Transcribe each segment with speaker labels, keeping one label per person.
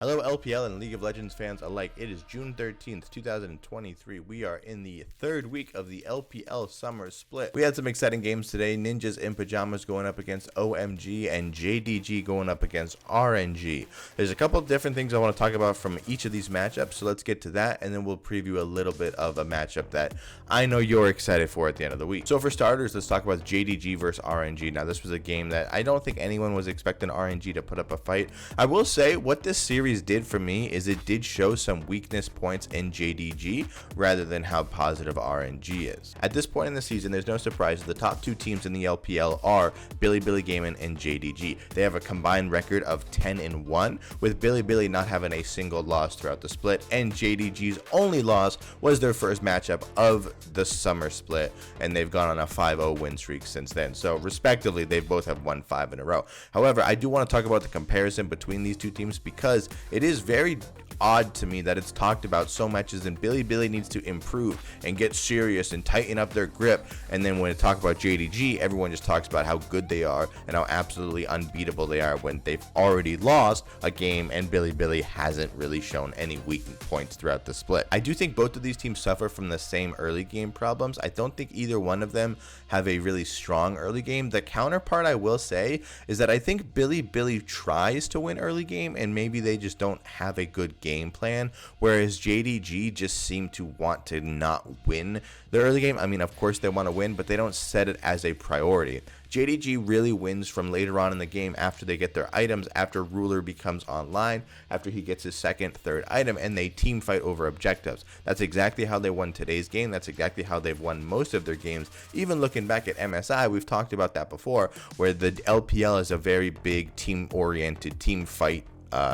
Speaker 1: Hello LPL and League of Legends fans alike. It is June 13th, 2023. We are in the third week of the LPL Summer Split. We had some exciting games today. Ninjas in Pajamas going up against OMG and JDG going up against RNG. There's a couple different things I want to talk about from each of these matchups, so let's get to that and then we'll preview a little bit of a matchup that I know you're excited for at the end of the week. So for starters, let's talk about JDG versus RNG. Now this was a game that I don't think anyone was expecting RNG to put up a fight. I will say what this series did for me is it did show some weakness points in JDG rather than how positive RNG is. At this point in the season, there's no surprise the top two teams in the LPL are Bilibili Gaming and JDG. They have a combined record of 10-1, with Bilibili not having a single loss throughout the split, and JDG's only loss was their first matchup of the summer split, and they've gone on a 5-0 win streak since then. So respectively, they both have won 5 in a row. However, I do want to talk about the comparison between these two teams because it is very odd to me that it's talked about so much as in Bilibili needs to improve and get serious and tighten up their grip, and then when it talks about JDG, everyone just talks about how good they are and how absolutely unbeatable they are when they've already lost a game and Bilibili hasn't really shown any weak points throughout the split. I do think both of these teams suffer from the same early game problems. I don't think either one of them have a really strong early game. The counterpart I will say is that I think Bilibili tries to win early game and maybe they just don't have a good game plan, whereas JDG just seem to want to not win the early game. I mean, of course they want to win, but they don't set it as a priority. JDG really wins from later on in the game after they get their items, after Ruler becomes online, after he gets his second, third item, and they team fight over objectives. That's exactly how they won today's game. That's exactly how they've won most of their games. Even looking back at MSI, we've talked about that before, where the LPL is a very big team-oriented team fight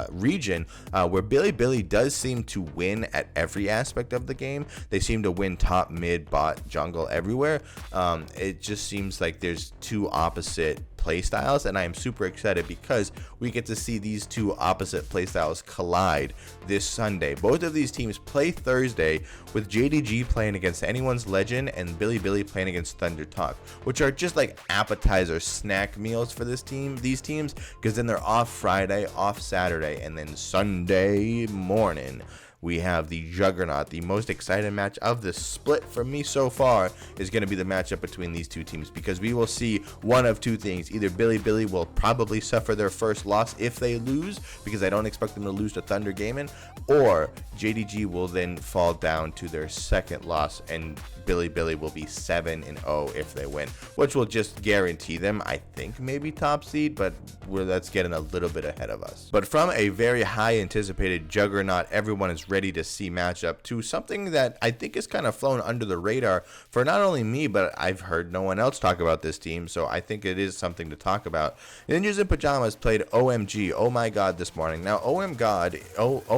Speaker 1: region, where Bilibili does seem to win at every aspect of the game. They seem to win top, mid, bot, jungle, everywhere. It just seems like there's two opposite playstyles, and I am super excited because we get to see these two opposite playstyles collide this Sunday. Both of these teams play Thursday, with JDG playing against Anyone's Legend and Bilibili playing against Thunder Talk, which are just like appetizer snack meals for these teams, because then they're off Friday, off Saturday, and then Sunday morning we have the Juggernaut. The most exciting match of the split for me so far is going to be the matchup between these two teams, because we will see one of two things. Either Bilibili will probably suffer their first loss if they lose, because I don't expect them to lose to Thunder Gaming, or JDG will then fall down to their second loss and Bilibili will be 7-0 if they win, which will just guarantee them, I think, maybe top seed, but that's getting a little bit ahead of us. But from a very high anticipated Juggernaut, everyone is ready to see matchup, to something that I think is kind of flown under the radar for not only me, but I've heard no one else talk about this team, so I think it is something to talk about. Ninjas in Pajamas played OMG, Oh My God, this morning. Now, Oh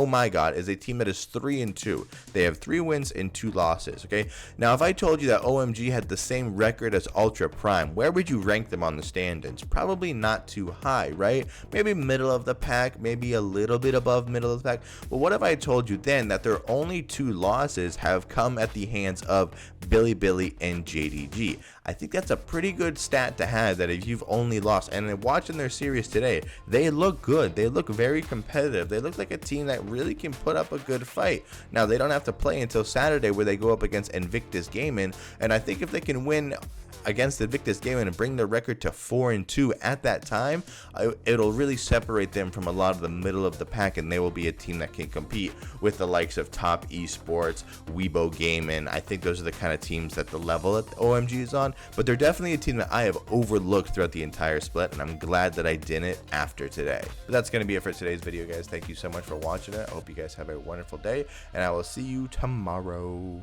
Speaker 1: My God is a team that is 3-2. They have 3 wins and 2 losses, okay? Now, if I told you that OMG had the same record as Ultra Prime, where would you rank them on the standings? Probably not too high, right? Maybe middle of the pack, maybe a little bit above middle of the pack. But what if I told you then that their only 2 losses have come at the hands of Bilibili and JDG? I think that's a pretty good stat to have, that if you've only lost, and watching their series today, they look good. They look very competitive. They look like a team that really can put up a good fight. Now, they don't have to play until Saturday, where they go up against Invictus Gaming, and I think if they can win against Invictus Gaming and bring their record to 4-2 at that time, it'll really separate them from a lot of the middle of the pack, and they will be a team that can compete with the likes of Top Esports, Weibo Gaming. I think those are the kind of teams that the level that OMG is on, but they're definitely a team that I have overlooked throughout the entire split, and I'm glad that I didn't after today. But that's going to be it for today's video, guys. Thank you so much for watching it. I hope you guys have a wonderful day, and I will see you tomorrow.